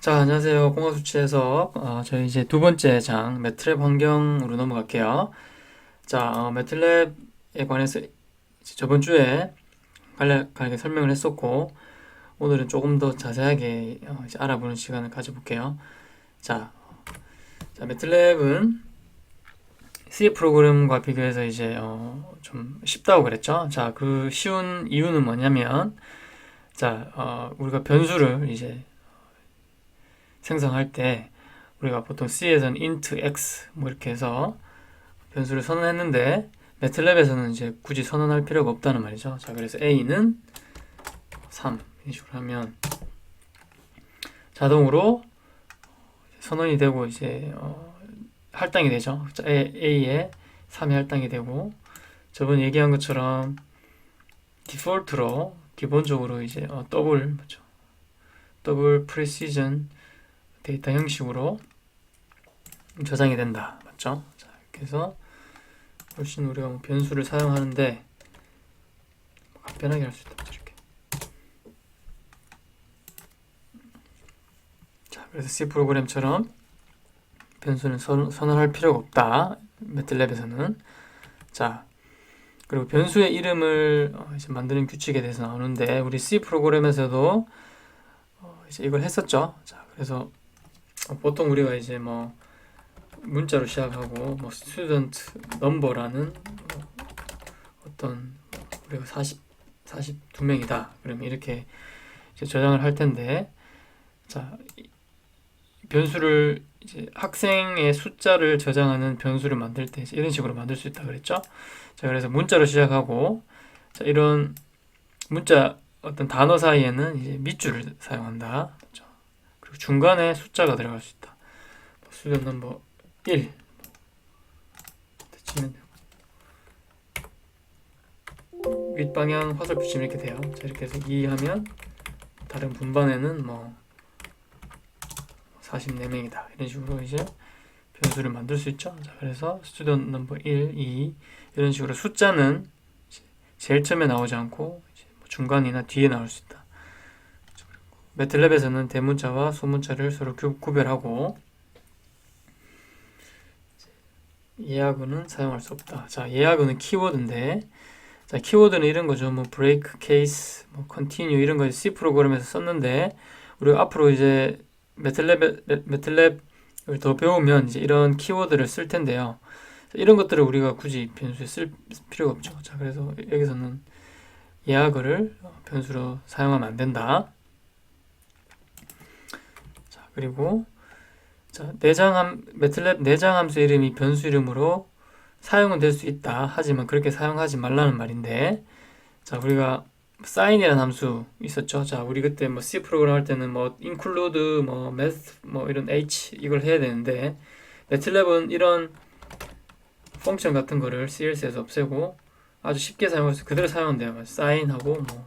자, 안녕하세요. 공학수치에서 저희 이제 두 번째 장 매트랩 환경으로 넘어갈게요. 자, 매트랩에 관해서 이제 저번 주에 간략하게 설명을 했었고, 오늘은 조금 더 자세하게 이제 알아보는 시간을 가져볼게요. 자, 매트랩은 C 프로그램과 비교해서 이제 좀 쉽다고 그랬죠. 자, 그 쉬운 이유는 뭐냐면, 자, 우리가 변수를 이제 생성할 때 우리가 보통 C에서는 int x 뭐 이렇게 해서 변수를 선언했는데 매틀랩에서는 이제 굳이 선언할 필요가 없다는 말이죠. 자, 그래서 a는 3 이런 식으로 하면 자동으로 선언이 되고 이제 할당이 되죠. 자, a에 3이 할당이 되고 저번에 얘기한 것처럼 디폴트로 기본적으로 이제 더블 프리시전 데이터 형식으로 저장이 된다. 맞죠? 자, 이렇게 해서 훨씬 우리가 변수를 사용하는데 간편하게 할 수 있다. 이렇게. 자, 그래서 C 프로그램처럼 변수는 선언할 필요가 없다. 매틀랩에서는. 자, 그리고 변수의 이름을 이제 만드는 규칙에 대해서 나오는데 우리 C 프로그램에서도 이제 이걸 했었죠. 자, 그래서 보통 우리가 이제 뭐 문자로 시작하고 뭐 student number라는 어떤 우리가 42명이다. 그러면 이렇게 이제 저장을 할 텐데 자, 변수를 이제 학생의 숫자를 저장하는 변수를 만들 때 이런 식으로 만들 수 있다 그랬죠? 자, 그래서 문자로 시작하고 자, 이런 문자 어떤 단어 사이에는 이제 밑줄을 사용한다. 그렇죠? 그리고 중간에 숫자가 들어갈 수 있다. student number 1 치면 되고 윗방향 화살표침 이렇게 돼요. 자, 이렇게 해서 2 하면 다른 분반에는 뭐 44명이다 이런 식으로 이제 변수를 만들 수 있죠. 자, 그래서 student number 1, 2 이런 식으로 숫자는 제일 처음에 나오지 않고 이제 뭐 중간이나 뒤에 나올 수 있다. 매틀랩에서는 대문자와 소문자를 서로 구별하고 예약어는 사용할 수 없다. 자, 예약어는 키워드인데, 자, 키워드는 이런 거죠. 뭐 break, case, 뭐 continue 이런 거 C 프로그램에서 썼는데, 우리가 앞으로 이제 매틀랩을 더 배우면 이제 이런 키워드를 쓸 텐데요. 이런 것들을 우리가 굳이 변수에 쓸 필요가 없죠. 자, 그래서 여기서는 예약어를 변수로 사용하면 안 된다. 자, 그리고 자, 매틀랩 내장 함수 이름이 변수 이름으로 사용은 될 수 있다. 하지만 그렇게 사용하지 말라는 말인데, 자, 우리가 sign이라는 함수 있었죠. 자, 우리 그때 뭐 C 프로그램 할 때는 뭐 include, 뭐 math, 뭐 이런 h 이걸 해야 되는데, 매틀랩은 이런 펑션 같은 거를 CLS에서 없애고 아주 쉽게 사용할 수 그대로 사용하면 돼요. sign하고 뭐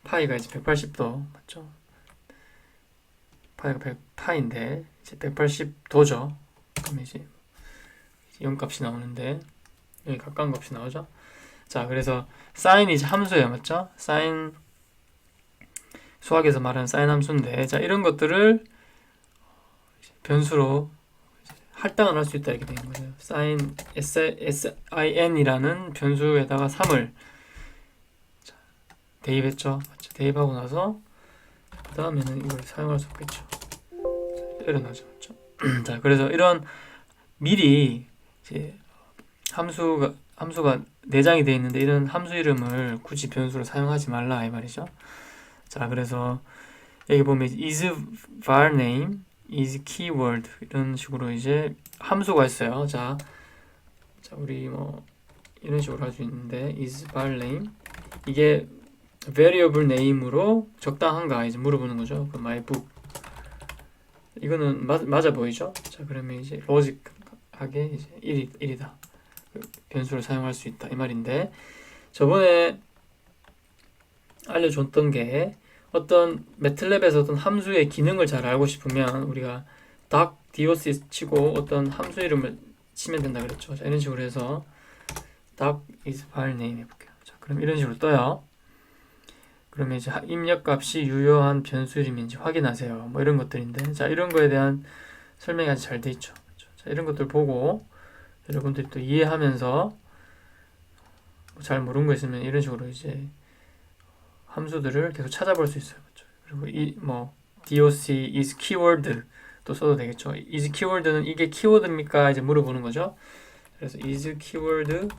파이가 이제 180도 맞죠? 파이가 100파인데 이제 180도죠. 그럼 이제 0 값이 나오는데 여기 가까운 값이 나오죠. 자, 그래서 사인이 이제 함수예요. 맞죠? 사인 수학에서 말하는 사인 함수인데 자, 이런 것들을 변수로 할당을 할 수 있다 이렇게 되는 거예요. 사인 sin이라는 변수에다가 3을 대입했죠. 맞죠? 대입하고 나서 그 다음에는 이걸 사용할 수 없겠죠. 에러 나죠. 맞죠? 자, 그래서 이런 미리 이제 함수가 내장이 되어 있는데 이런 함수 이름을 굳이 변수로 사용하지 말라 이 말이죠. 자, 그래서 여기 보면 is var name, is keyword 이런 식으로 이제 함수가 있어요. 자, 우리 뭐 이런 식으로 할 수 있는데 is var name 이게 variable name으로 적당한가 이제 물어보는 거죠. 그 my book 이거는 맞아 보이죠? 자, 그러면 이제 로직하게 이제 1이다. 변수를 사용할 수 있다 이 말인데 저번에 알려줬던 게 어떤 매틀랩에서 어떤 함수의 기능을 잘 알고 싶으면 우리가 doc 치고 어떤 함수 이름을 치면 된다 그랬죠. 자, 이런 식으로 해서 doc is file name 해볼게요. 자, 그럼 이런 식으로 떠요. 그러면 이제 입력값이 유효한 변수 이름인지 확인하세요. 뭐 이런 것들인데, 자, 이런 거에 대한 설명이 아주 잘 돼 있죠. 그렇죠? 자, 이런 것들 보고 여러분들이 또 이해하면서 잘 모르는 거 있으면 이런 식으로 이제 함수들을 계속 찾아볼 수 있어요. 그렇죠? 그리고 이 뭐 doc is keyword 또 써도 되겠죠. is keyword는 이게 키워드입니까? 이제 물어보는 거죠. 그래서 is keyword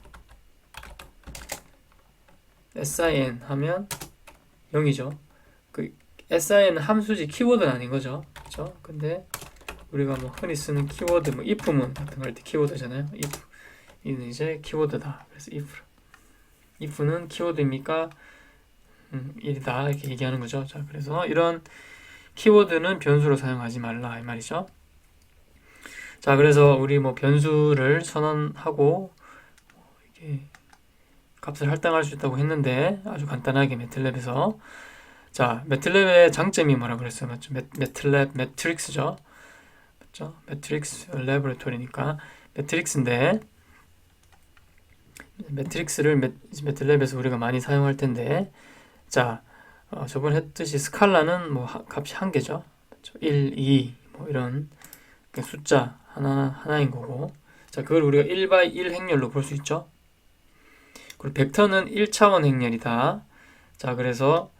sin 하면 0이죠. 그 sin은 함수지 키워드는 아닌 거죠. 그렇죠? 근데 우리가 뭐 흔히 쓰는 키워드 뭐 if문 같은 거 할 때 키워드잖아요. if 이는 이제 키워드다. 그래서 if는 키워드입니까? 1이다 이렇게 얘기하는 거죠. 자, 그래서 이런 키워드는 변수로 사용하지 말라 이 말이죠. 자, 그래서 우리 뭐 변수를 선언하고 이렇게 값을 할당할 수 있다고 했는데 아주 간단하게 매틀랩에서 자, 매틀랩의 장점이 뭐라 그랬어요? 맞죠? 매틀랩 매트릭스죠. 맞죠? 매트릭스 레버토리니까 매트릭스인데 매트릭스를 매틀랩에서 우리가 많이 사용할 텐데 자, 저번에 했듯이 스칼라는 뭐 값이 한 개죠. 1, 2, 뭐 이런 숫자 하나인 거고. 자, 그걸 우리가 1 by 1 행렬로 볼 수 있죠. 그리고 벡터는 1차원 행렬이다. 자, 그래서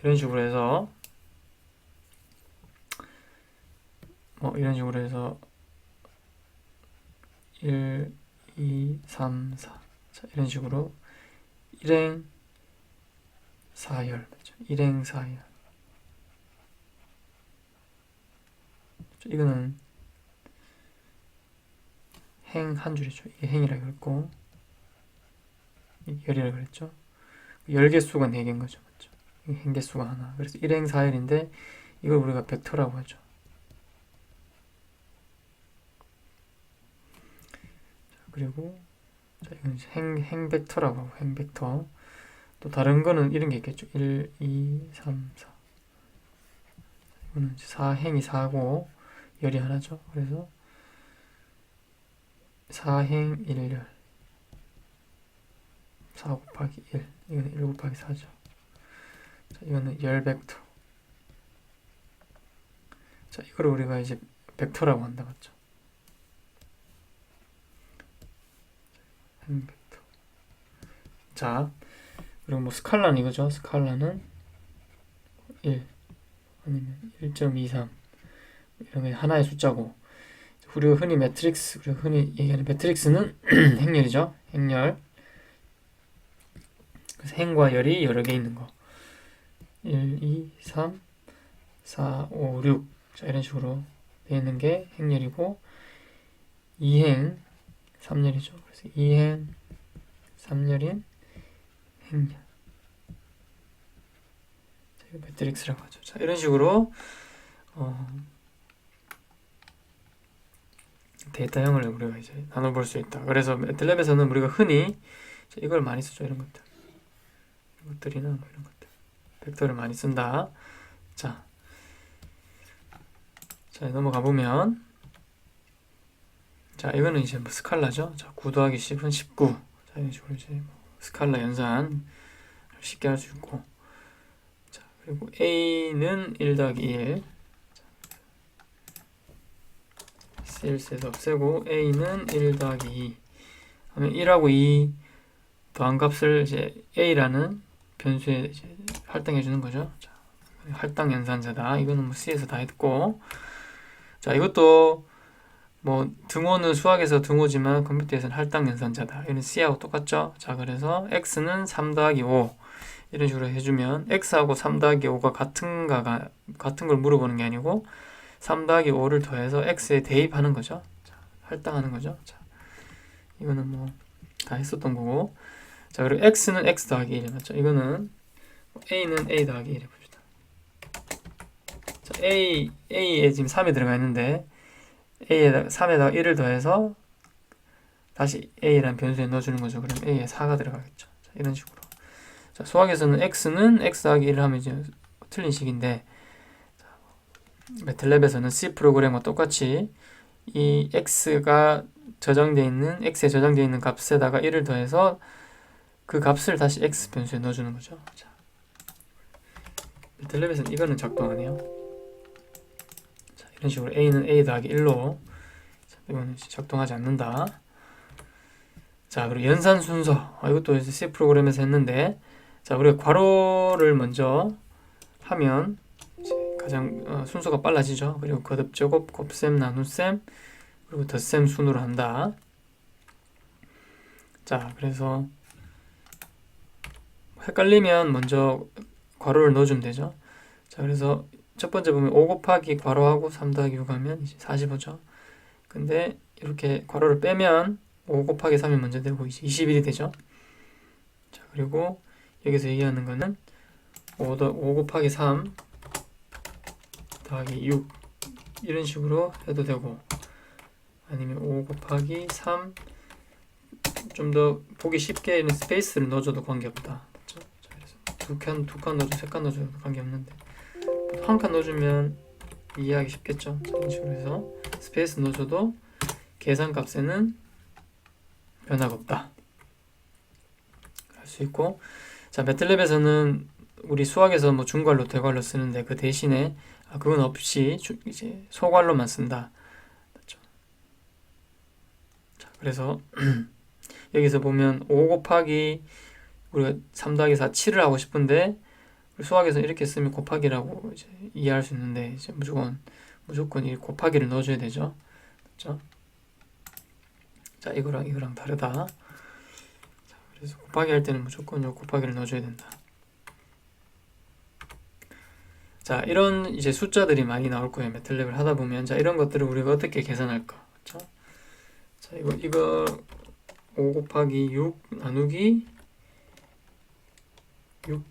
이런 식으로 해서 이런 식으로 해서 1, 2, 3, 4 자, 이런 식으로 일행 사열, 일행 사열. 이거는 행 한 줄이죠. 이게 행이라고 그랬고, 열이라고 그랬죠. 열 개수가 4개인 거죠. 맞죠? 행 개수가 하나. 그래서 일행 사열인데 이걸 우리가 벡터라고 하죠. 그리고 이건 행 벡터라고 하고 행 벡터. 또 다른 거는 이런 게 있겠죠. 1, 2, 3, 4. 이거는 4행이 4고 열이 하나죠. 그래서 4행 1열 4 곱하기 1 이거는 1 곱하기 4죠. 자, 이거는 열 벡터. 자, 이걸 우리가 이제 벡터라고 한다. 맞죠? 행 벡터. 자, 그리고 뭐 스칼라는 이거죠. 스칼라는 1 아니면 1.23 이런 게 하나의 숫자고, 우리가 흔히 우리가 흔히 얘기하는 매트릭스는 행렬이죠. 행렬. 그래서 행과 열이 여러 개 있는 거. 1, 2, 3, 4, 5, 6. 자, 이런 식으로 되어 있는 게 행렬이고, 2행 3열이죠. 그래서 2행 3열인 행렬. 자, 이거 매트릭스라고 하죠. 자, 이런 식으로 데이터형을 우리가 이제 나눠볼 수 있다. 그래서 매틀랩에서는 우리가 흔히 이걸 많이 쓰죠. 이런 것들. 이것들이나 뭐 이런 것들. 벡터를 많이 쓴다. 자, 넘어가 보면, 자, 이거는 이제 뭐 스칼라죠. 자, 9 더하기 10은 19. 자, 이런 식으로 이제 스칼라 연산 쉽게 할 수 있고, 자, 그리고 a는 1 더하기 1. 셀에서 없애고 a는 1 더하기 2 하면 1하고 2 더한 값을 이제 a라는 변수에 이제 할당해 주는 거죠. 자, 할당 연산자다. 이거는 뭐 C에서 다 했고, 자, 이것도 뭐 등호는 수학에서 등호지만 컴퓨터에서는 할당 연산자다. 이거는 C하고 똑같죠. 자, 그래서 x는 3 더하기 5 이런 식으로 해주면 x하고 3 더하기 5가 같은 걸 물어보는 게 아니고 3 더하기 5를 더해서 x에 대입하는 거죠. 자, 할당하는 거죠. 자, 이거는 뭐 다 했었던 거고, 자, 그리고 x는 x 더하기 1 맞죠? 이거는 a는 a 더하기 1 해봅시다. 자, a에 지금 3이 들어가 있는데 a에다가 3에다가 1을 더해서 다시 a라는 변수에 넣어주는 거죠. 그럼 a에 4가 들어가겠죠. 자, 이런 식으로. 자, 수학에서는 x는 x 더하기 1을 하면 이제 틀린 식인데, 매틀랩에서는 C 프로그램과 똑같이 이 x가 저장되어 있는 x에 저장되어 있는 값에다가 1을 더해서 그 값을 다시 x 변수에 넣어주는 거죠. 자, 매틀랩에서는 이거는 작동하네요. 자, 이런 식으로 a는 a 더하기 1로 이거는 작동하지 않는다. 자, 그리고 연산 순서. 이것도 이제 C 프로그램에서 했는데, 자, 우리가 괄호를 먼저 하면 가장 순서가 빨라지죠. 그리고 거듭, 제곱, 곱셈, 나눗셈, 그리고 덧셈 순으로 한다. 자, 그래서 헷갈리면 먼저 괄호를 넣어주면 되죠. 자, 그래서 첫 번째 보면 5 곱하기 괄호하고 3 더하기 6 하면 이제 45죠. 근데 이렇게 괄호를 빼면 5 곱하기 3이 먼저 되고 이제 21이 되죠. 자, 그리고 여기서 얘기하는 거는 5 곱하기 3 더하기 6 이런 식으로 해도 되고, 아니면 5 곱하기 3 좀 더 보기 쉽게 있는 스페이스를 넣어줘도 관계없다. 그렇죠? 자, 그래서 두 칸 넣어줘, 세 칸 넣어줘도 관계없는데 한 칸 넣어주면 이해하기 쉽겠죠. 자, 이런 식으로 해서 스페이스 넣어줘도 계산값에는 변화가 없다 할 수 있고, 자, 매틀랩에서는 우리 수학에서 뭐 중괄로, 대괄로 쓰는데 그 대신에 그건 없이 이제 소괄로만 쓴다. 맞죠? 자, 그래서 여기서 보면 5 곱하기 우리가 3 더하기 4, 7을 하고 싶은데 수학에서 이렇게 쓰면 곱하기라고 이제 이해할 수 있는데 이제 무조건 이 곱하기를 넣어줘야 되죠. 그렇죠? 자, 이거랑 다르다. 자, 그래서 곱하기 할 때는 무조건 요 곱하기를 넣어줘야 된다. 자, 이런 이제 숫자들이 많이 나올 거예요. 매틀랩을 하다 보면. 자, 이런 것들을 우리가 어떻게 계산할까? 그렇죠? 자, 이거 5 곱하기 6 나누기 6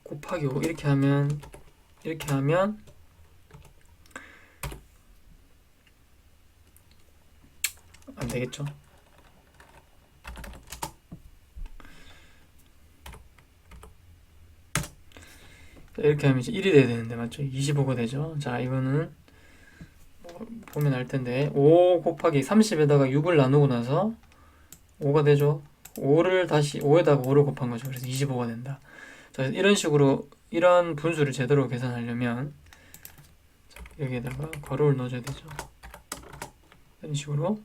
곱하기 5 이렇게 하면 안 되겠죠? 자, 이렇게 하면 이제 1이 돼야 되는데 맞죠? 25가 되죠? 자, 이거는 보면 알 텐데 5 곱하기 30에다가 6을 나누고 나서 5가 되죠? 5를 다시 5에다가 5를 곱한 거죠. 그래서 25가 된다. 자, 이런 식으로 이런 분수를 제대로 계산하려면 여기에다가 괄호를 넣어줘야 되죠. 이런 식으로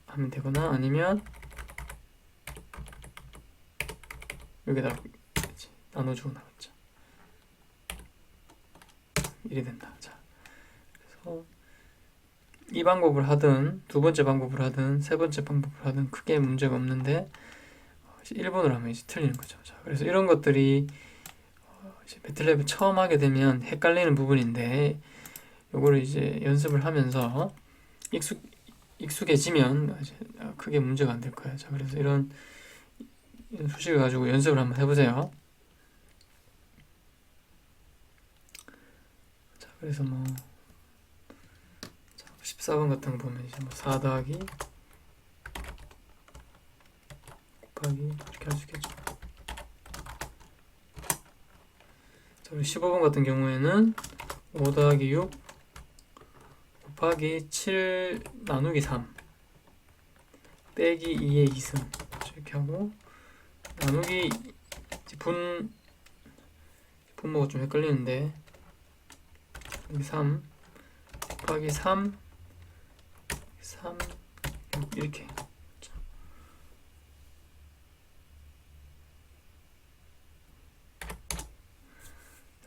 하면 되거나, 아니면 여기다가 나눠주고 나왔죠. 이리 된다. 자, 그래서 이 방법을 하든 두 번째 방법을 하든 세 번째 방법을 하든 크게 문제가 없는데 1번으로 하면 이제 틀리는 거죠. 자, 그래서 이런 것들이 이제 매틀랩을 처음 하게 되면 헷갈리는 부분인데 요거를 이제 연습을 하면서 익숙해지면 이제 크게 문제가 안 될 거예요. 자, 그래서 이런 수식을 가지고 연습을 한번 해보세요. 자, 그래서 뭐 14번 같은 거 보면 이제 뭐 4 더하기 곱하기 이렇게 할 수 있겠죠. 자, 그리고 15번 같은 경우에는 5 더하기 6 곱하기 7 나누기 3 빼기 2의 2승 이렇게 하고, 나누기 분모가 좀 헷갈리는데 3 곱하기 3 6 이렇게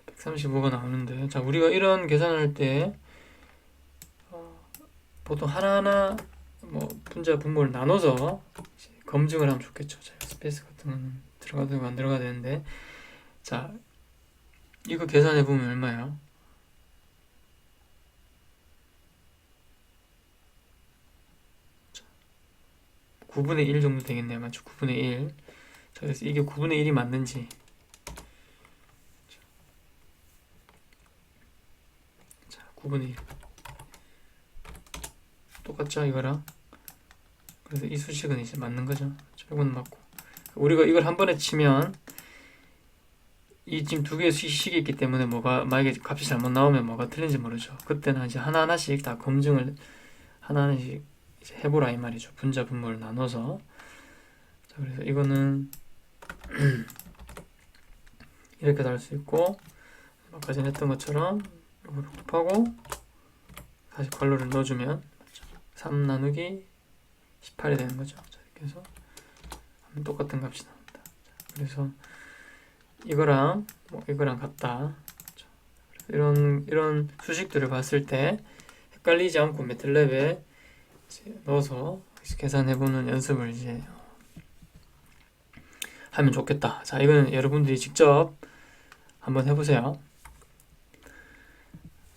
135가 나오는데, 자, 우리가 이런 계산을 할 때 보통 하나하나 뭐 분자 분모를 나눠서 검증을 하면 좋겠죠. 자, 스페이스 같은 거는 들어가도 되고 안 들어가도 되는데, 자, 이거 계산해 보면 얼마예요? 자, 9분의 1 정도 되겠네요. 맞죠? 9분의 1. 자, 그래서 이게 9분의 1이 맞는지, 자, 9분의 1 똑같죠? 이거랑. 그래서 이 수식은 이제 맞는 거죠. 이건 맞고, 우리가 이걸 한 번에 치면 이 지금 두 개의 수식이 있기 때문에 뭐가 만약에 값이 잘못 나오면 뭐가 틀린지 모르죠. 그때는 이제 하나하나씩 다 검증을 하나하나씩 이제 해보라 이 말이죠. 분자 분모를 나눠서. 자, 그래서 이거는 이렇게도 할 수 있고, 아까 전에 했던 것처럼 이걸 곱하고 다시 괄호를 넣어주면 3 나누기 18이 되는 거죠. 자, 이렇게 해서 하면 똑같은 값이 나옵니다. 자, 그래서 이거랑 이거랑 같다. 자, 이런 수식들을 봤을 때 헷갈리지 않고 매틀랩에 넣어서 계산해보는 연습을 이제 하면 좋겠다. 자, 이거는 여러분들이 직접 한번 해보세요.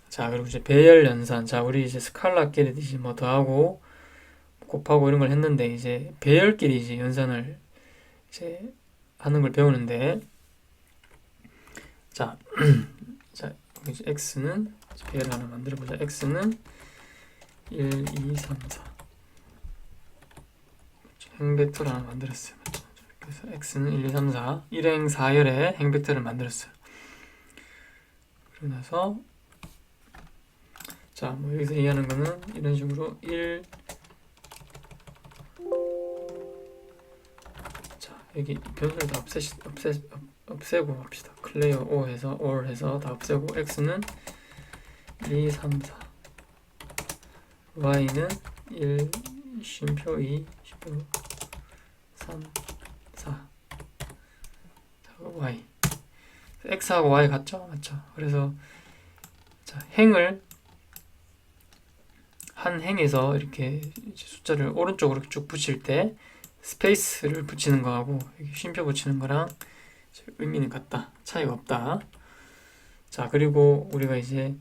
자, 그리고 이제 배열 연산. 자, 우리 이제 스칼라끼리 이제 뭐 더하고 곱하고 이런 걸 했는데, 이제 배열끼리 이제 연산을 이제 하는 걸 배우는데, 자, 자, 이제 x는 배열 하나 만들어 보자. x는 1, 2, 3, 4. 행벡터를 하나 만들었어요. 맞죠? 그래서 x는 1, 2, 3, 4. 일행 4열의 행벡터를 만들었어요. 그러고 나서 자, 뭐 여기서 얘기하는 거는 이런 식으로 1. 자, 여기 변수를 다 없애고 합시다. 클레어 O 해서 all 해서 다 없애고, x는 2, 3, 4. y는 1, 쉼표 2, 쉼표 3, 4. 자, y. x하고 y 같죠? 맞죠? 그래서 자, 행을 한 행에서 이렇게 숫자를 오른쪽으로 쭉 붙일 때 스페이스를 붙이는 거하고 여기 쉼표 붙이는 거랑 의미는 같다. 차이가 없다. 자, 그리고 우리가 이제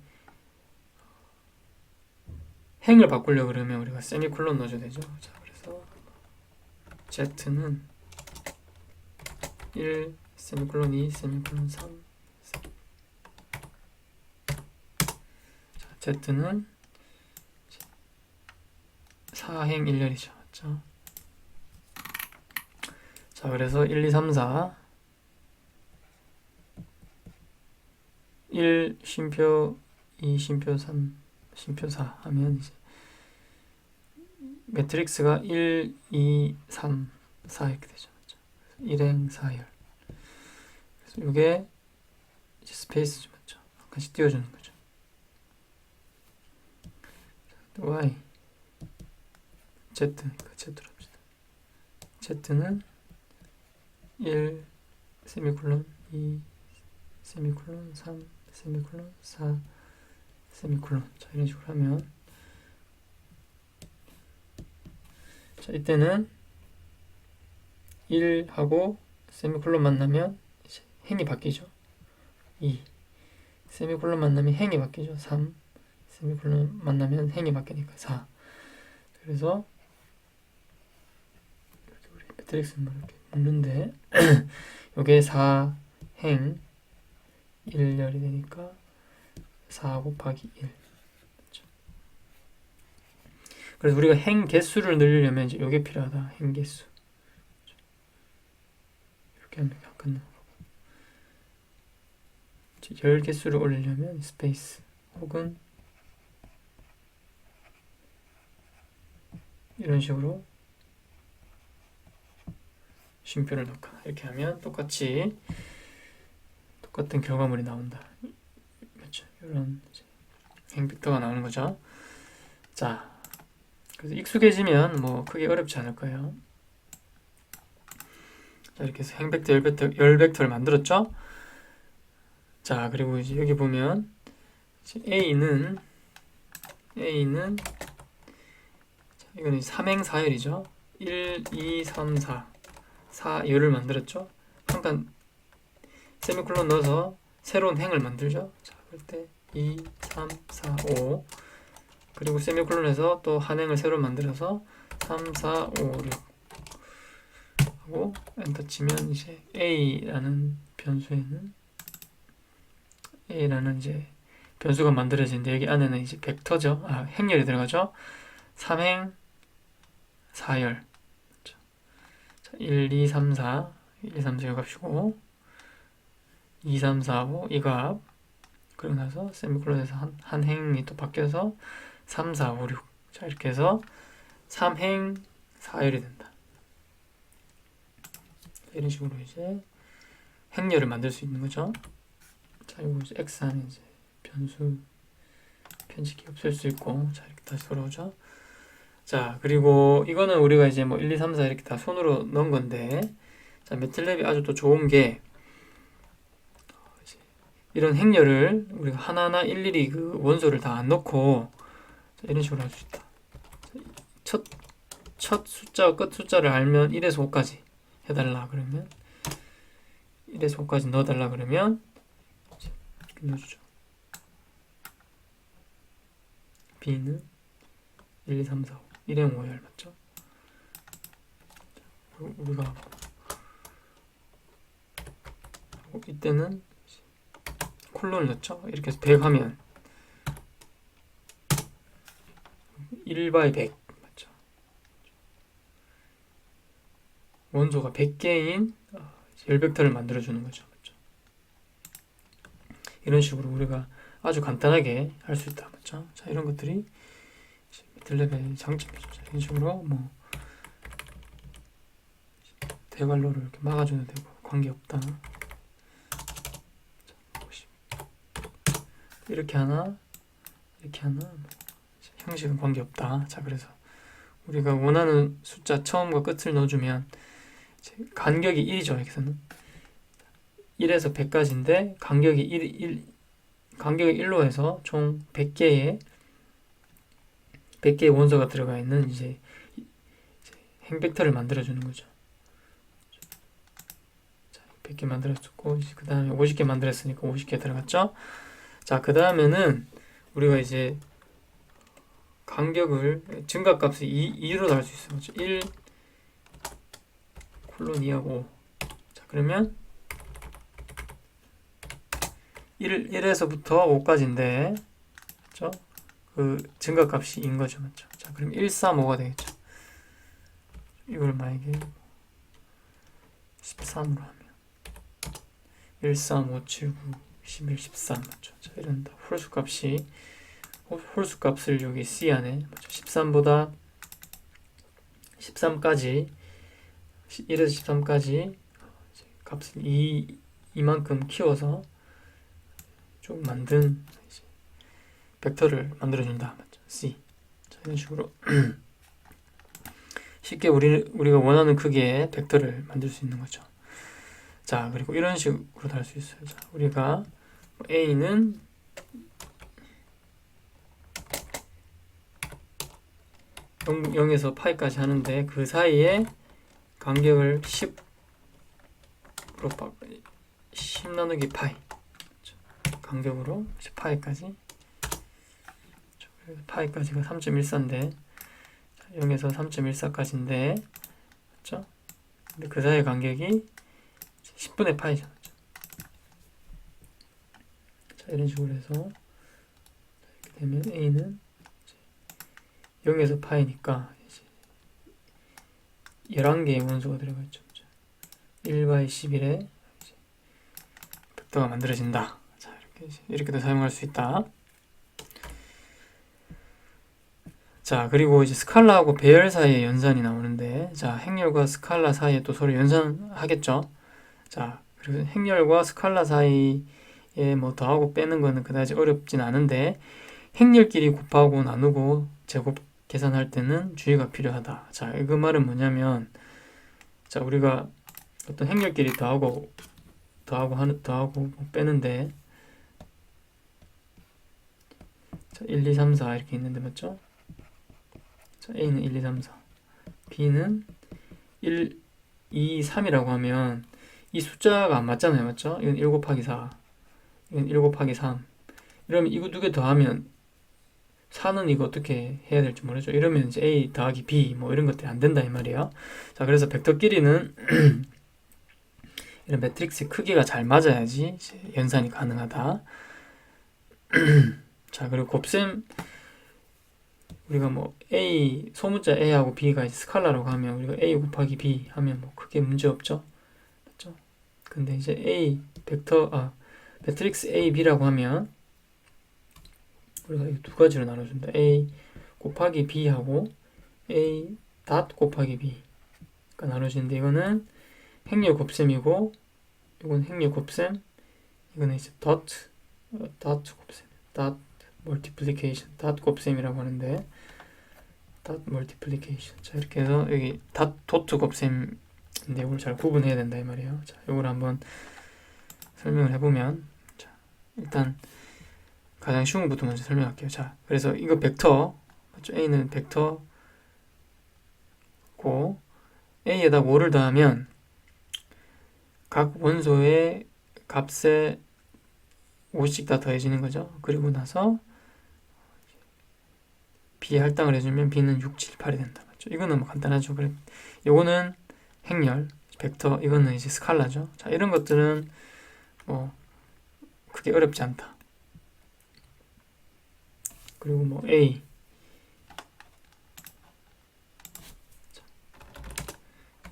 행을 바꾸려고 그러면 우리가 세미콜론 넣어줘야 되죠. 자, 그래서 z는 1, 세미콜론 2, 세미콜론 3. 자, z는 4행 1열이죠. 맞죠? 자, 그래서 1, 2, 3, 4 1, 쉼표 2, 쉼표 3, 쉼표 4 하면 이제 매트릭스가 1, 2, 3, 4 이렇게 되죠. 맞죠? 1행 4열. 그래서 이게 이제 스페이스죠. 맞죠? 같이 띄워주는 거죠. y z니까 z로 합시다. z는 1, 세미콜론 2, 세미콜론 3, 세미콜론 4, 세미콜론. 자, 이런 식으로 하면, 자, 이때는 1하고 세미콜론 만나면 이제 행이 바뀌죠. 2, 세미콜론 만나면 행이 바뀌죠. 3, 세미콜론 만나면 행이 바뀌니까 4. 그래서 이렇게 우리 매트릭스는 이렇게 묶는데 요게 4행 1열이 되니까 4 곱하기 1. 그렇죠? 그래서 우리가 행 개수를 늘리려면 이제 요게 필요하다. 행 개수. 그렇죠? 이렇게 하면 안 끝나는 거고. 열 개수를 올리려면 스페이스 혹은 이런 식으로 쉼표를 넣거나 이렇게 하면 똑같은 결과물이 나온다. 그렇죠? 이런 행벡터가 나오는 거죠. 자, 그래서 익숙해지면 뭐 크게 어렵지 않을 거예요. 자, 이렇게 해서 행벡터, 열벡터를 만들었죠. 자, 그리고 이제 여기 보면 이제 A는 자, 이거는 3행 4열이죠. 1, 2, 3, 4 4열을 만들었죠. 잠깐 세미콜론 넣어서 새로운 행을 만들죠. 자, 그럴 때 2, 3, 4, 5 그리고 세미콜론에서 또 한 행을 새로 만들어서 3, 4, 5, 6 하고 엔터 치면 이제 A라는 이제 변수가 만들어지는데 여기 안에는 이제 벡터죠. 행열이 들어가죠. 3행 4열. 1, 2, 3, 4 1, 2, 3, 4 이 값이고 2, 3, 4, 5 이 값. 그러고 나서 세미콜론에서 한 행이 또 바뀌어서 3, 4, 5, 6. 자, 이렇게 해서 3행 4열이 된다. 이런 식으로 이제 행렬을 만들 수 있는 거죠. 자, 이거 이제 x 안에 이제 변수 편집키 없앨 수 있고, 자, 이렇게 다시 돌아오죠. 자, 그리고 이거는 우리가 이제 뭐 1, 2, 3, 4 이렇게 다 손으로 넣은 건데, 자, 매틀랩이 아주 또 좋은 게 이런 행렬을 우리가 하나하나 일일이 그 원소를 다 안 넣고, 자, 이런 식으로 할 수 있다. 첫 숫자와 끝 숫자를 알면 1에서 5까지 해달라 그러면 1에서 5까지 넣어달라 그러면 이렇게 넣어주죠. B는 1, 2, 3, 4, 5 1행 5열 맞죠? 우리가 이때는 콜론을 넣죠. 이렇게 해서 100 하면 1by 100 맞죠? 원소가 100개인 열벡터를 만들어주는 거죠. 맞죠? 이런 식으로 우리가 아주 간단하게 할 수 있다. 맞죠? 자, 이런 것들이 매틀랩의 장점이죠. 자, 이런 식으로 뭐 대괄호를 이렇게 막아줘도 되고 관계없다. 이렇게 하나 형식은 관계없다. 자, 그래서 우리가 원하는 숫자 처음과 끝을 넣어주면 간격이 1이죠. 여기서는 1에서 100까지인데 간격이 간격이 1로 해서 총 100개의 원소가 들어가 있는 이제 행벡터를 만들어주는 거죠. 자, 100개 만들었고, 그 다음에 50개 만들었으니까 50개 들어갔죠. 자, 그 다음에는 우리가 이제 간격을 증가값을 2로 할 수 있어요. 그렇죠? 1 콜론 2하고 자, 그러면 1에서부터 5까지인데 그렇죠? 그 증가값이 인 거죠. 맞죠? 자, 그럼 135가 되겠죠. 이걸 만약에 13으로 하면 1, 3, 5, 7, 9, 11, 13 맞죠? 자, 이런 홀수 값을 여기 C 안에 맞죠? 13보다 13까지 1에서 13까지 값을 이만큼 키워서 좀 만든 벡터를 만들어준다. 맞죠? C. 자, 이런 식으로 쉽게 우리가 원하는 크기의 벡터를 만들 수 있는 거죠. 자, 그리고 이런 식으로도 할 수 있어요. 자, 우리가 A는 0에서 파이까지 하는데 그 사이에 간격을 10으로 10 나누기 파이 간격으로 10파이까지 파이까지가 3.14인데 0에서 3.14까지인데 맞죠? 근데 그 사이 간격이 10분의 파이죠. 맞죠? 자, 이런 식으로 해서 이렇게 되면 A는 0에서 파이니까 11개의 원소가 들어가 있죠. 1by 11에 벡터가 만들어진다. 자, 이렇게도 사용할 수 있다. 자, 그리고 이제 스칼라하고 배열 사이에 연산이 나오는데, 자, 행렬과 스칼라 사이에 또 서로 연산하겠죠. 자, 그리고 행렬과 스칼라 사이에 뭐 더하고 빼는 거는 그다지 어렵진 않은데, 행렬끼리 곱하고 나누고 제곱 계산할 때는 주의가 필요하다. 자, 그 말은 뭐냐면, 자, 우리가 어떤 행렬끼리 더하고 빼는데, 자, 1, 2, 3, 4 이렇게 있는데 맞죠? 자, A는 1, 2, 3, 4 B는 1, 2, 3이라고 하면 이 숫자가 안 맞잖아요. 맞죠? 이건 1 곱하기 4 이건 1 곱하기 3 이러면 이거 두 개 더하면 4는 이거 어떻게 해야 될지 모르죠. 이러면 이제 A 더하기 B 뭐 이런 것들이 안 된다 이 말이에요. 자, 그래서 벡터끼리는 이런 매트릭스 크기가 잘 맞아야지 연산이 가능하다. 자, 그리고 곱셈 우리가 뭐 A 소문자 A하고 B가 이제 스칼라라고 하면 우리가 A 곱하기 B 하면 뭐 크게 문제 없죠. 맞죠? 근데 이제 매트릭스 A, B라고 하면 우리가 이 두 가지로 나눠준다. A 곱하기 B하고 A 닷 곱하기 B가 나눠지는데 이거는 행렬 곱셈이고, 이건 행렬 곱셈, 이거는 이제 dot 곱셈, dot multiplication, dot 곱셈이라고 하는데, dot multiplication. 자, 이렇게 해서 여기 dot 곱셈인데 이걸 잘 구분해야 된다 이 말이에요. 자, 이걸 한번 설명을 해보면, 자, 일단 가장 쉬운 것부터 먼저 설명할게요. 자, 그래서 이거 벡터, 맞죠? A는 벡터고, A에다 5를 더하면 각 원소의 값에 5씩 다 더해지는 거죠. 그리고 나서 B에 할당을 해주면 B는 6, 7, 8이 된다. 맞죠? 이거는 뭐 간단하죠. 그래, 요거는 행렬, 벡터, 이거는 이제 스칼라죠. 자, 이런 것들은 뭐 크게 어렵지 않다. 그리고 뭐 A,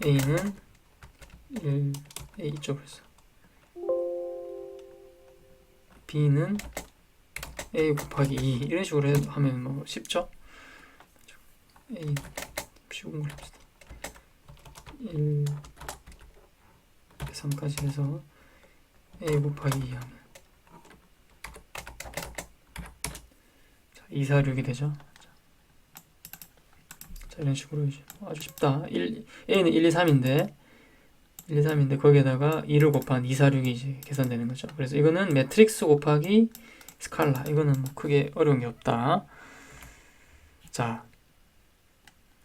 A는 1, A 있죠 벌써. B는 A 곱하기 2 이런 식으로 하면 뭐 쉽죠? A 쉬운 걸 합시다. 1, 3까지 해서 A 곱하기 2 하면 2, 4, 6이 되죠. 자, 이런 식으로 이제 아주 쉽다. A는 1, 2, 3인데 1, 2, 3인데 거기에다가 2를 곱한 2, 4, 6이 이제 계산되는 거죠. 그래서 이거는 매트릭스 곱하기 스칼라. 이거는 뭐 크게 어려운 게 없다. 자,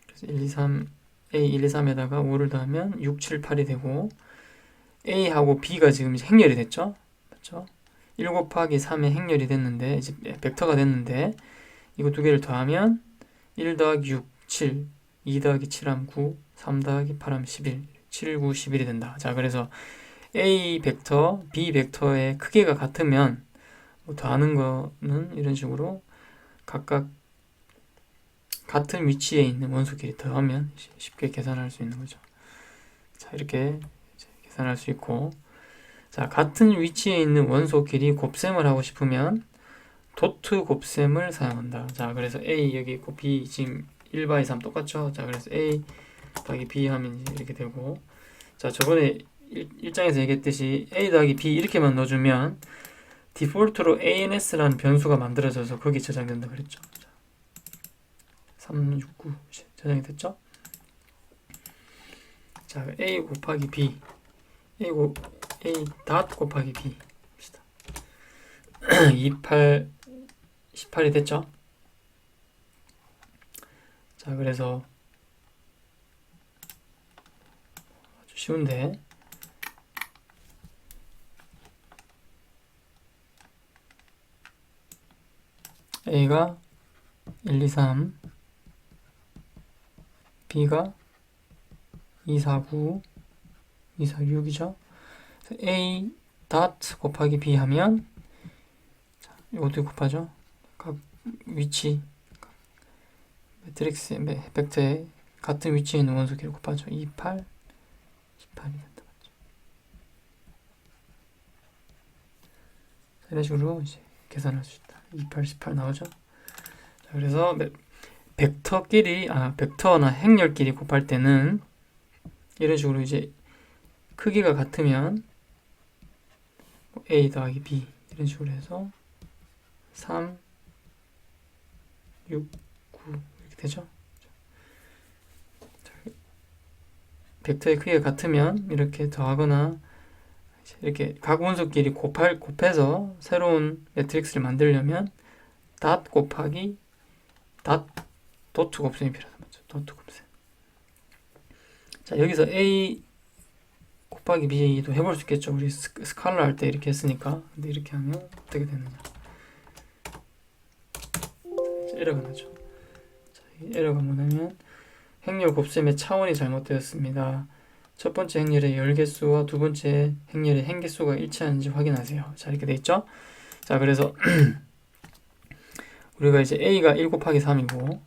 그래서 1, 2, 3, A 1, 2, 3에다가 5를 더하면 6, 7, 8이 되고, A하고 B가 지금 이제 행렬이 됐죠. 그렇죠? 1 곱하기 3의 행렬이 됐는데, 이제 벡터가 됐는데, 이거 두 개를 더하면 1 더하기 6, 7, 2 더하기 7하면 9, 3 더하기 8하면 11, 7, 9, 11이 된다. 자, 그래서 A 벡터, B 벡터의 크기가 같으면 뭐 더하는 거는 이런 식으로 각각 같은 위치에 있는 원소끼리 더하면 쉽게 계산할 수 있는 거죠. 자, 이렇게 계산할 수 있고, 자, 같은 위치에 있는 원소끼리 곱셈을 하고 싶으면 도트 곱셈을 사용한다. 자, 그래서 A 여기 있고 B 지금 1 바이 3 똑같죠? 자, 그래서 A 더하기 B 하면 이렇게 되고, 자, 저번에 1장에서 얘기했듯이 A 더하기 B 이렇게만 넣어주면 디폴트로 ANS라는 변수가 만들어져서 거기 저장된다 그랬죠. 3, 6, 9 저장이 됐죠? 자, A 곱하기 B A 닷 곱하기 B 28, 18이 됐죠? 자, 그래서 아주 쉬운데 A가 1, 2, 3 B가 2, 4, 9 2, 4, 6이죠. A 닷 곱하기 B 하면 이것도 곱하죠. 각 위치 매트릭스 벡터에 같은 위치에 있는 원소끼리 곱하죠. 2, 8, 18이 된다. 이런 식으로 이제 계산할 수 있다. 2, 8, 18 나오죠. 자, 그래서 벡터나 행렬끼리 곱할 때는 이런 식으로 이제 크기가 같으면 A 더하기 B 이런 식으로 해서 3, 6, 9 이렇게 되죠. 벡터의 크기가 같으면 이렇게 더하거나 이렇게 각 원소끼리 곱해서 새로운 매트릭스를 만들려면 닷 곱하기 닷 도트 곱셈이 필요하다. 맞죠? 도트 곱셈. 자, 여기서 A 곱하기 B도 해볼 수 있겠죠. 우리 스칼라 할 때 이렇게 했으니까. 근데 이렇게 하면 어떻게 되느냐. 에러가 나죠. 자, 에러가 뭐냐면 행렬 곱셈의 차원이 잘못되었습니다. 첫 번째 행렬의 열 개수와 두 번째 행렬의 행 개수가 일치하는지 확인하세요. 자, 이렇게 돼 있죠. 자, 그래서 우리가 이제 A가 1 곱하기 3이고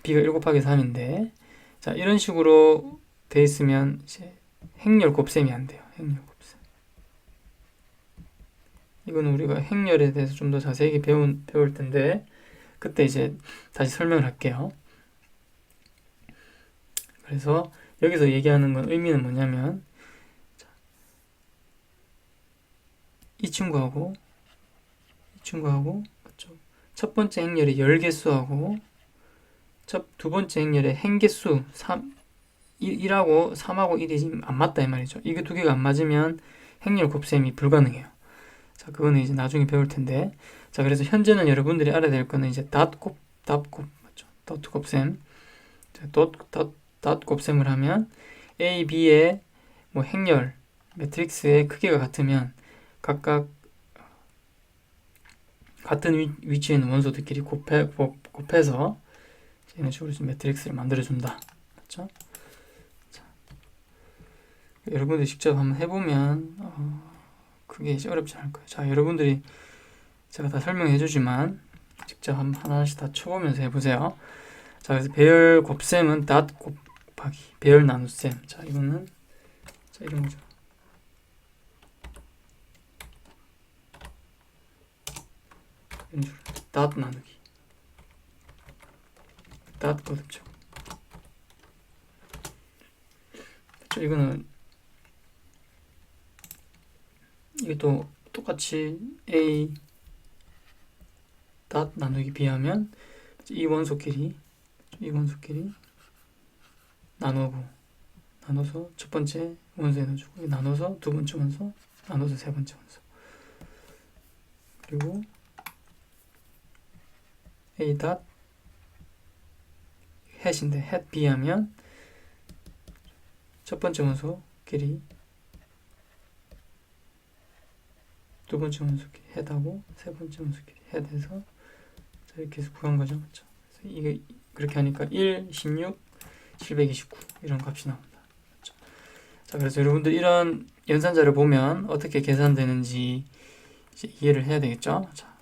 B가 1 곱하기 3인데, 자, 이런 식으로 돼 있으면 이제 행렬 곱셈이 안 돼요. 행렬 곱셈. 이거는 우리가 행렬에 대해서 좀 더 자세히 배울 텐데 그때 이제 다시 설명을 할게요. 그래서 여기서 얘기하는 건 의미는 뭐냐면 이 친구하고 맞죠? 첫 번째 행렬의 열 개수하고 두 번째 행렬의 행개수 1하고 3하고 1이 안 맞다 이 말이죠. 이게 두 개가 안 맞으면 행렬 곱셈이 불가능해요. 자, 그거는 이제 나중에 배울 텐데. 자, 그래서 현재는 여러분들이 알아야 될 거는 이제 닷 맞죠? 닷 곱셈. 자, 닷 곱셈을 하면 A, B의 뭐 행렬 매트릭스의 크기가 같으면 각각 같은 위치에 있는 원소들끼리 곱해서 이런 식으로 좀 매트릭스를 만들어준다. 맞죠? 자, 여러분들이 직접 한번 해보면 그게 이제 어렵지 않을 거예요. 자, 여러분들이 제가 다 설명해 주지만 직접 하나씩 다 쳐보면서 해보세요. 자, 그래서 배열 곱셈은 닷 곱하기 배열 나눗셈. 자, 이거는 자, 이런 거죠. 이런 식으로 닷 나누기 닷 거듭죠. 그렇죠? 이거는 이것도 똑같이 A 닷 나누기 B 하면 이 원소끼리 나눠서 첫 번째 원소에 넣어주고 나눠서 두 번째 원소 나눠서 세 번째 원소 그리고 A 닷 햇인데 햇 B 하면 첫 번째 원소끼리 두 번째 원소끼리 햇하고 세 번째 원소끼리 햇해서 이렇게 해서 구한 거죠. 그렇죠? 그래서 이게 그렇게 하니까 1, 16, 729 이런 값이 나옵니다. 그렇죠? 자, 그래서 여러분들 이런 연산자를 보면 어떻게 계산되는지 이제 이해를 해야 되겠죠. 자,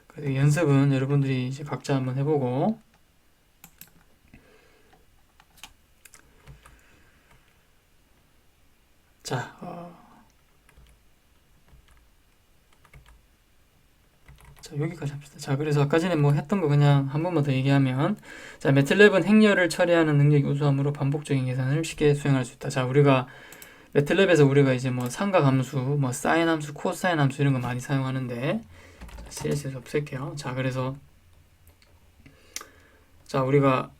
그래서 연습은 여러분들이 이제 각자 한번 해보고 자, 자, 여기까지 합시다. 자, 그래서 아까 전에 뭐 했던 거 그냥 한 번만 더 얘기하면 자, 매틀랩은 행렬을 처리하는 능력이 우수함으로 반복적인 계산을 쉽게 수행할 수 있다. 자, 우리가 매틀랩에서 우리가 이제 뭐 삼각함수, 뭐 사인 함수, 코사인 함수 이런 거 많이 사용하는데 CS에서 없앨게요. 자, 그래서 자, 우리가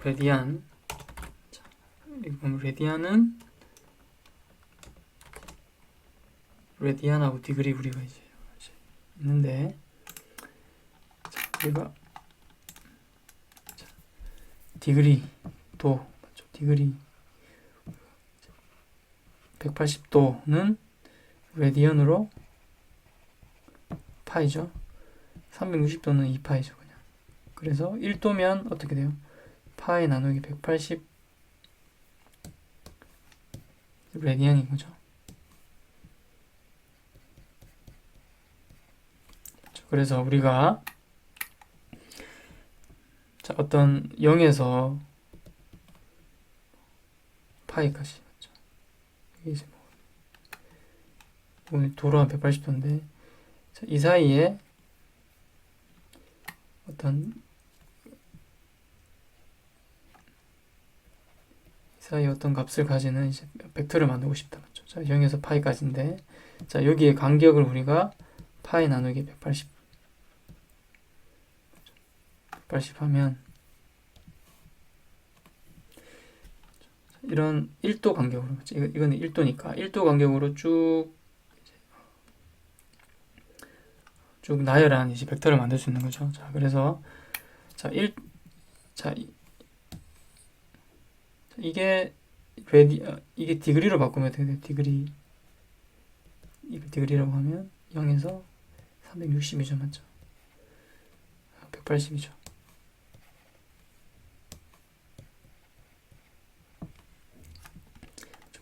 레디안 자, 이거 레디안하고 디그리 우리가 이제 있는데 자, 우리가 자, 디그리도 맞죠? 디그리 180도는 레디안으로 파이죠. 360도는 2파이죠. 그냥. 그래서 1도면 어떻게 돼요? 파이 나누기 180 레디안인 거죠. 그래서 우리가 자, 어떤 0에서 파이까지 맞죠? 이게 이제 뭐 도로 한 180도인데 자, 이 사이에 어떤 값을 가지는 이제 벡터를 만들고 싶다 맞죠? 자, 0에서 파이까지인데 자, 여기에 간격을 우리가 파이 나누기 180 하면 이런 1도 간격으로 이거는 1도니까 1도 간격으로 쭉 나열한 이제 벡터를 만들 수 있는 거죠. 자, 그래서 자, 이게 디그리로 바꾸면 어떻게 돼요? 이거 디그리라고 하면 0에서 360이죠, 맞죠? 180이죠.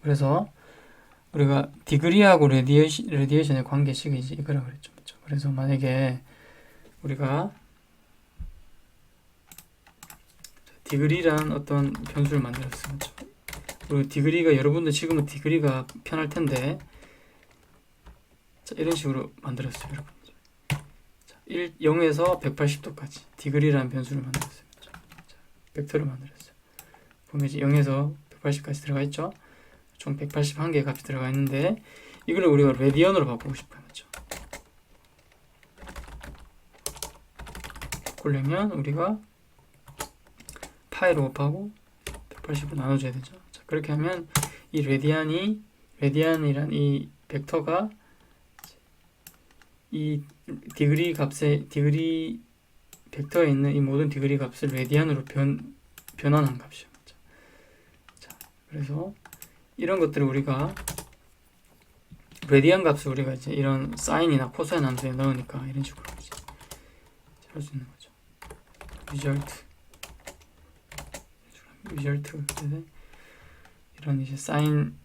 그래서 우리가 디그리하고 레디에이션의 관계식이 이제 이거라고 그랬죠. 그렇죠? 그래서 만약에 우리가 디그리란 어떤 변수를 만들었어요. 그렇죠? 그리고 디그리가 여러분들 지금은 디그리가 편할 텐데 자, 이런 식으로 만들었어요, 여러분들. 자, 0에서 180도까지 디그리라는 변수를 만들었어요. 그렇죠? 자, 벡터를 만들었어요. 보면 이제 0에서 180까지 들어가 있죠. 총 181개의 값이 들어가 있는데 이걸 우리가 레디안으로 바꾸고 싶어요. 맞죠? 바꾸려면 우리가 파이로 곱하고 180으로 나눠줘야 되죠. 자, 그렇게 하면 이 레디안이란 이 벡터가 이 디그리 벡터에 있는 이 모든 디그리 값을 레디안으로 변환한 값이죠. 자, 그래서 이런 것들을 우리가 레디안 값을 우리가 이제 이런 사인이나 코사인 함수에 넣으니까 이런 식으로 이제 할 수 있는 거죠. 리절트 이런 이제 사인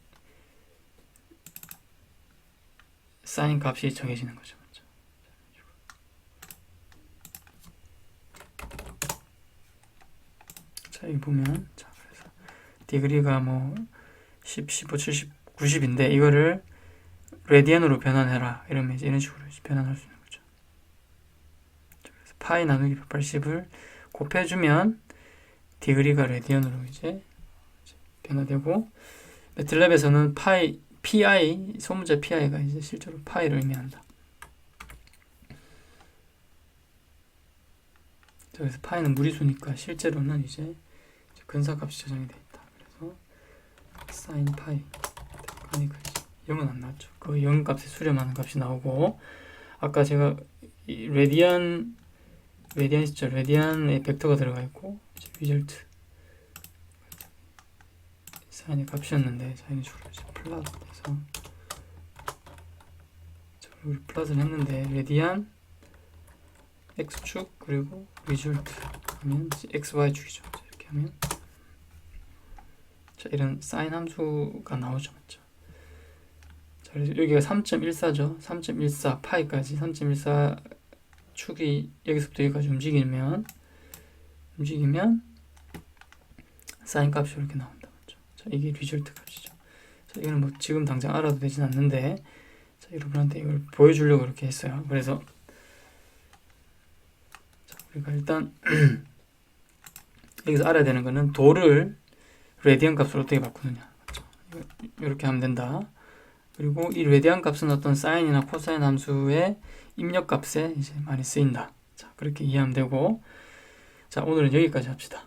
값이 정해지는 거죠. 맞죠? 자, 여기 보면 자, 그래서 디그리가 뭐 10, 15, 70, 90인데 이거를 레디안으로 변환해라 이러면 이제 이런 식으로 변환할 수 있는 거죠. 그래서 파이 나누기 180을 곱해주면 디그리가 레디안으로 이제 변화되고 매틀랩에서는 PI 소문자 PI가 이제 실제로 파이를 의미한다. 그래서 파이는 무리수니까 실제로는 이제 근사값이 저장이 되어 있다. 그래서 사인 파이 그러니까 0은 안 나왔죠. 그 0 값에 수렴하는 값이 나오고 아까 제가 이 레디안 시죠. 레디안에 벡터가 들어가 있고 리절트 사인의 값이었는데 사인이 주로 이제 플러스해서 우리 플러스를 했는데 레디안 x축 그리고 리절트 하면 xy축이죠. 이렇게 하면 자, 이런 사인 함수가 나오죠. 맞죠? 자, 그래서 여기가 3.14죠. 3.14 파이까지 3.14 축이 여기서부터 여기까지 움직이면 사인 값이 이렇게 나온다. 맞죠? 자, 이게 리절트 값이죠. 자, 이거는 뭐 지금 당장 알아도 되진 않는데 자, 여러분한테 이걸 보여주려고 이렇게 했어요. 그래서 자, 우리가 일단 여기서 알아야 되는 거는 도를 레디안 값으로 어떻게 바꾸느냐. 맞죠? 이렇게 하면 된다. 그리고 이 레디안 값은 어떤 사인이나 코사인 함수의 입력 값에 이제 많이 쓰인다. 자, 그렇게 이해하면 되고 자, 오늘은 여기까지 합시다.